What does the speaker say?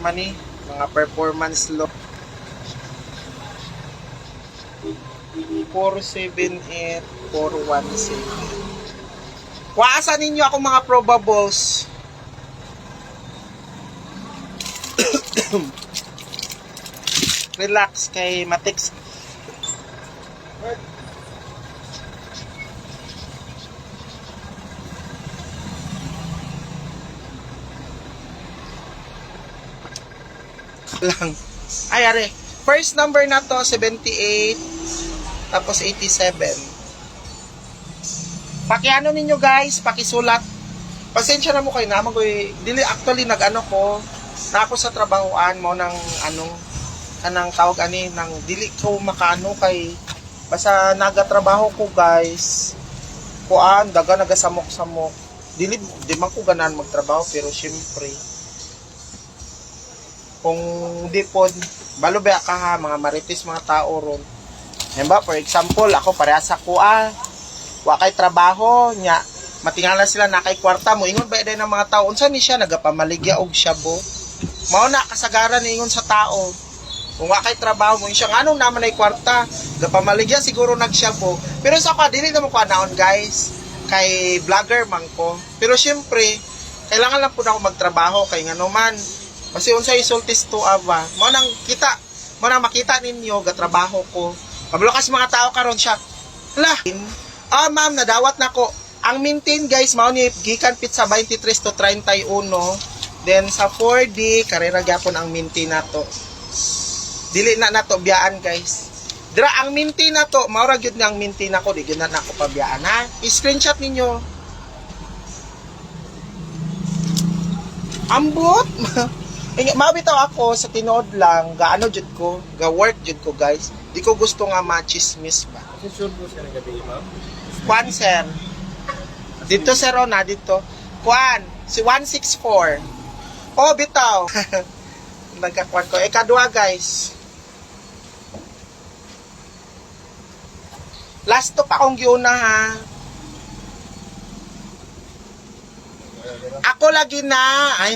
man ni mga performance look. 478 417. Kuwaasan ninyo ako mga probables. Relax kay Matix. Lang. Ay, are. First number na to, 78. Tapos 87. Pakiano ninyo guys, pakisulat. Pasensya na mo kayo na. Dili, actually, nag-ano ko. Na ako sa trabahoan mo ng kanang tawag ani ng dili ko makaano kay basta nagatrabaho ko guys. Kuan, daga nagasamok-samok. Dili, di man ko ganahan magtrabaho pero syempre kung di po, balo ba ka ha, mga marites, mga tao ron. Diba, for example, ako pareha sa kuha, wa kay trabaho, nya, matingala sila na kay kwarta mo, ingon ba day ng mga tao, unsa ni siya, nagapamaligya og syabo. Mao na, kasagaran ni ingon sa tao. Kung wa kay trabaho mo, siya, anong naman ay kwarta, nagapamaligya, siguro nagsyabo. Pero sa ka, dili naman ko anaon guys, kay vlogger man ko. Pero syempre, kailangan lang po na ako magtrabaho, kay nga naman, kasi unsay isultis to aba. Mo nang makita ninyo gatrabaho ko. Pablokas mga tao karon siya. Hala. Ma'am, nadawat na ko. Ang maintain guys mao ni gikan pit sa 23 to 31. Then sa 4D karera gyapon ang maintain nato. Dili na nato biyaan guys. Dira ang maintain nato, mao ra gyud nga ang maintain nako, di gyud na nako pabiyaan ha. I-screenshot ninyo. Ambot. Mabitaw ako sa tinood lang, gaano jud ko, ga work jud ko guys. Di ko gusto nga machismis ba. Sure po siya ng gabi, ma'am? Kwan sir. Dito sir o na dito. Kwan, si 164. Oh, bitaw. Nagkakwan ko. Kadua guys. Last to pa akong giuna ha. Ako lagi na. Ay,